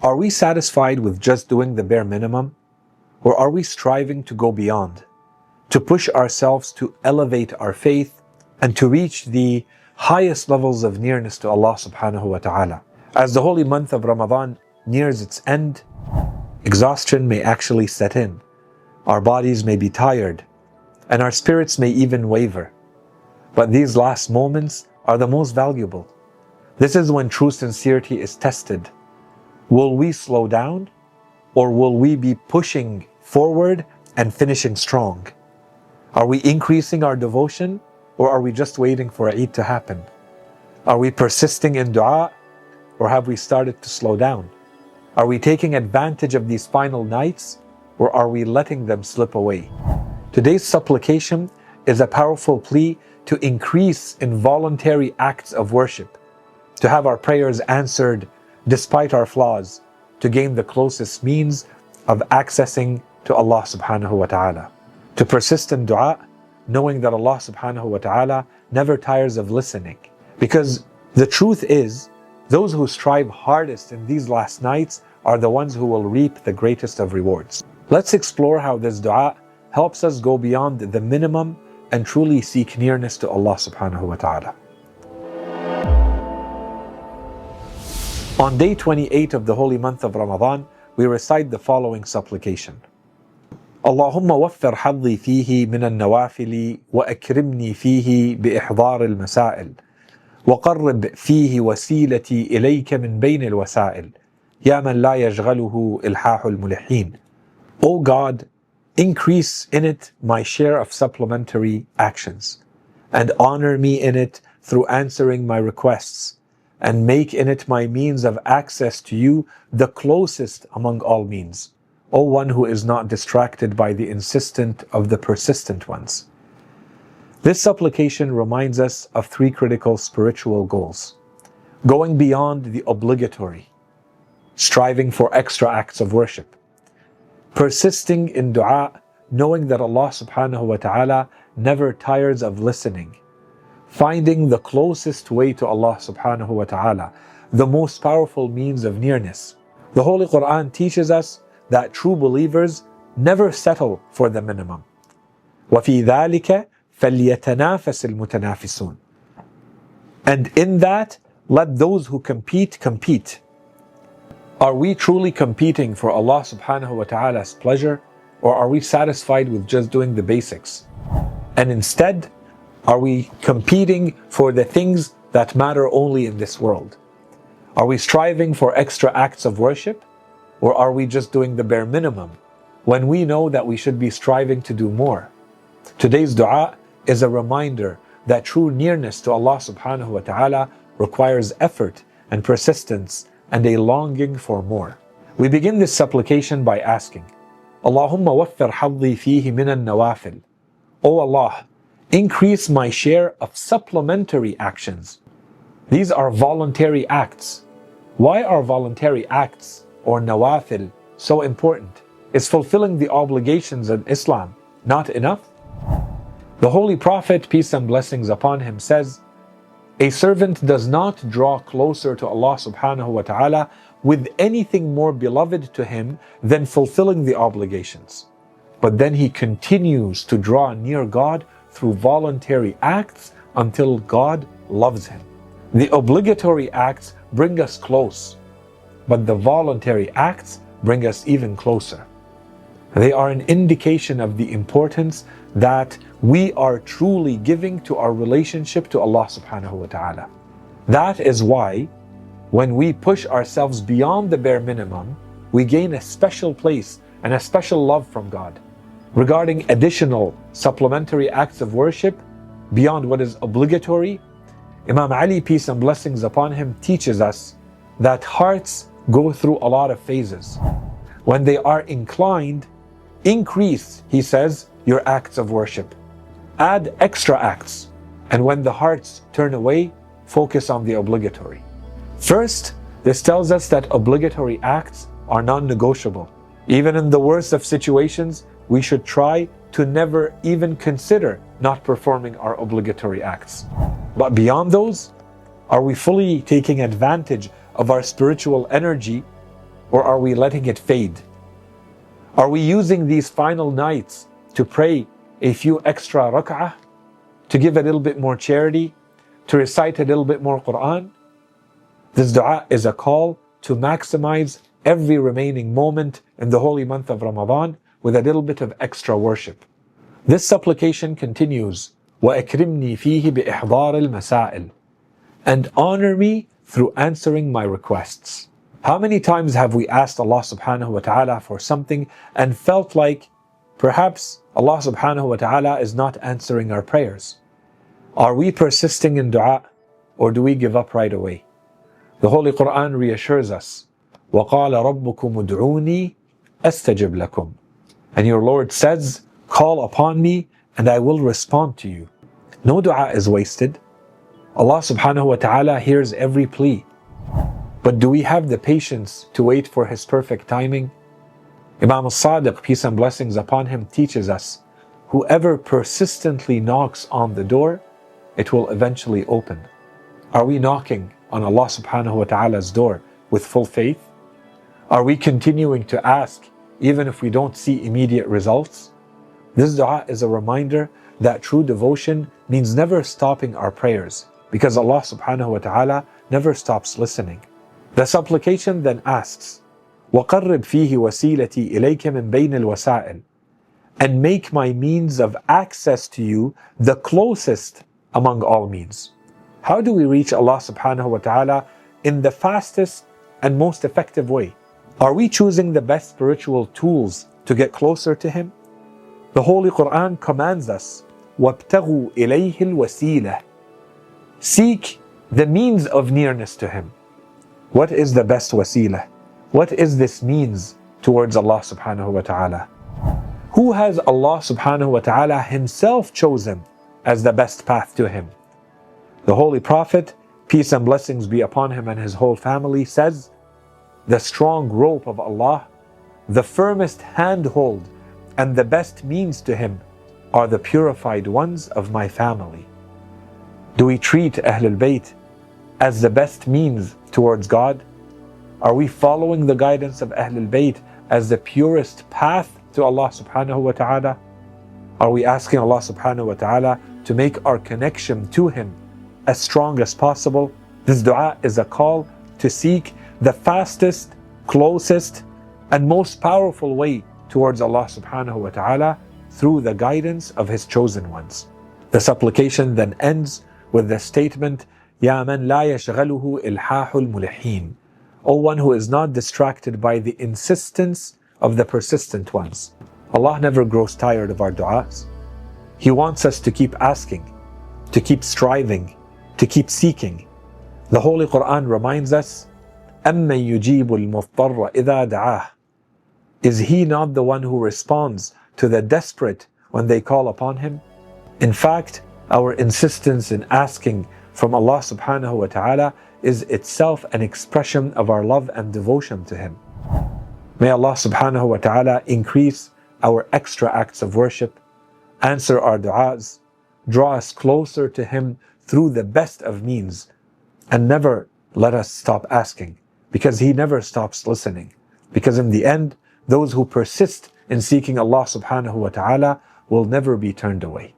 Are we satisfied with just doing the bare minimum? Or are we striving to go beyond, to push ourselves to elevate our faith and to reach the highest levels of nearness to Allah subhanahu wa ta'ala? As the holy month of Ramadan nears its end, exhaustion may actually set in. Our bodies may be tired, and our spirits may even waver. But these last moments are the most valuable. This is when true sincerity is tested. Will we slow down, or will we be pushing forward and finishing strong? Are we increasing our devotion, or are we just waiting for Eid to happen? Are we persisting in dua, or have we started to slow down? Are we taking advantage of these final nights, or are we letting them slip away? Today's supplication is a powerful plea to increase in voluntary acts of worship, to have our prayers answered despite our flaws, to gain the closest means of accessing to Allah subhanahu wa ta'ala. To persist in dua, knowing that Allah subhanahu wa ta'ala never tires of listening. Because the truth is, those who strive hardest in these last nights are the ones who will reap the greatest of rewards. Let's explore how this dua helps us go beyond the minimum and truly seek nearness to Allah subhanahu wa ta'ala. On day 28 of the holy month of Ramadan, we recite the following supplication. Allahumma waffir hadhi fihi min al-nawafili wa akrimni fihi bi ihdar al-masail wa qarrib fihi wasilati ilayka min bayn al-wasail ya man la yashghaluhu ilhahu al-mulihin. O God, increase in it my share of supplementary actions and honor me in it through answering my requests, and make in it my means of access to you the closest among all means, O one who is not distracted by the insistent of the persistent ones. This supplication reminds us of three critical spiritual goals: going beyond the obligatory, striving for extra acts of worship, persisting in dua, knowing that Allah subhanahu wa ta'ala never tires of listening, finding the closest way to Allah subhanahu wa ta'ala, the most powerful means of nearness. The Holy Quran teaches us that true believers never settle for the minimum. وَفِي ذَلِكَ فَلْيَتَنَافَسِ الْمُتَنَافِسُونَ. And in that, let those who compete, compete. Are we truly competing for Allah subhanahu wa ta'ala's pleasure, or are we satisfied with just doing the basics? And instead, are we competing for the things that matter only in this world? Are we striving for extra acts of worship, or are we just doing the bare minimum when we know that we should be striving to do more? Today's dua is a reminder that true nearness to Allah subhanahu wa ta'ala requires effort and persistence and a longing for more. We begin this supplication by asking, Allahumma waffir hadhi fihi min al-nawafil. O Allah, increase my share of supplementary actions. These are voluntary acts. Why are voluntary acts, or nawafil, so important? Is fulfilling the obligations in Islam not enough? The Holy Prophet, peace and blessings upon him, says, a servant does not draw closer to Allah subhanahu wa ta'ala with anything more beloved to him than fulfilling the obligations. But then he continues to draw near God through voluntary acts until God loves him. The obligatory acts bring us close, but the voluntary acts bring us even closer. They are an indication of the importance that we are truly giving to our relationship to Allah subhanahu wa ta'ala. That is why when we push ourselves beyond the bare minimum, we gain a special place and a special love from God. Regarding additional supplementary acts of worship beyond what is obligatory, Imam Ali, peace and blessings upon him, teaches us that hearts go through a lot of phases. When they are inclined, increase, he says, your acts of worship. Add extra acts. And when the hearts turn away, focus on the obligatory. First, this tells us that obligatory acts are non-negotiable. Even in the worst of situations, we should try to never even consider not performing our obligatory acts. But beyond those, are we fully taking advantage of our spiritual energy or are we letting it fade? Are we using these final nights to pray a few extra rak'ah, to give a little bit more charity, to recite a little bit more Quran? This dua is a call to maximize every remaining moment in the holy month of Ramadan with a little bit of extra worship. This supplication continues, وَأَكْرِمْنِي فِيهِ بِإِحْضَارِ الْمَسَائِلِ, and honor me through answering my requests. How many times have we asked Allah subhanahu wa ta'ala for something and felt like perhaps Allah subhanahu wa ta'ala is not answering our prayers? Are we persisting in dua, or do we give up right away? The Holy Quran reassures us, وَقَالَ رَبُّكُمُ ادْعُونِي أَسْتَجِبْ لَكُمْ, and your Lord says, call upon me and I will respond to you. No dua is wasted. Allah subhanahu wa ta'ala hears every plea. But do we have the patience to wait for His perfect timing? Imam al-Sadiq, peace and blessings upon him, teaches us, whoever persistently knocks on the door, it will eventually open. Are we knocking on Allah subhanahu wa ta'ala's door with full faith? Are we continuing to ask even if we don't see immediate results? This dua is a reminder that true devotion means never stopping our prayers, because Allah subhanahu wa ta'ala never stops listening. The supplication then asks, وَقَرِّبْ فِيهِ وَسِيلَتِي إِلَيْكَ مِنْ بَيْنِ الْوَسَائِلِ, and make my means of access to you the closest among all means. How do we reach Allah subhanahu wa ta'ala in the fastest and most effective way? Are we choosing the best spiritual tools to get closer to Him? The Holy Quran commands us, وَابْتَغُوا إِلَيْهِ الْوَسِيلَةِ, seek the means of nearness to Him. What is the best wasila? What is this means towards Allah subhanahu wa ta'ala? Who has Allah subhanahu wa ta'ala Himself chosen as the best path to Him? The Holy Prophet, peace and blessings be upon him and his whole family, says, the strong rope of Allah, the firmest handhold, and the best means to Him are the purified ones of my family. Do we treat Ahlul Bayt as the best means towards God? Are we following the guidance of Ahlul Bayt as the purest path to Allah subhanahu wa ta'ala? Are we asking Allah subhanahu wa ta'ala to make our connection to Him as strong as possible? This dua is a call to seek the fastest, closest, and most powerful way towards Allah subhanahu wa ta'ala through the guidance of His chosen ones. The supplication then ends with the statement, يَا مَنْ لَا يَشْغَلُهُ إِلْحَاحُ الْمُلِحِينَ, O one who is not distracted by the insistence of the persistent ones. Allah never grows tired of our du'as. He wants us to keep asking, to keep striving, to keep seeking. The Holy Quran reminds us, أَمَّنْ يُجِيبُ الْمُضْطَرَّ إِذَا دَعَاهُ, is He not the one who responds to the desperate when they call upon Him? In fact, our insistence in asking from Allah subhanahu wa ta'ala is itself an expression of our love and devotion to Him. May Allah subhanahu wa ta'ala increase our extra acts of worship, answer our du'as, draw us closer to Him through the best of means, and never let us stop asking, because He never stops listening. Because in the end, those who persist in seeking Allah subhanahu wa ta'ala will never be turned away.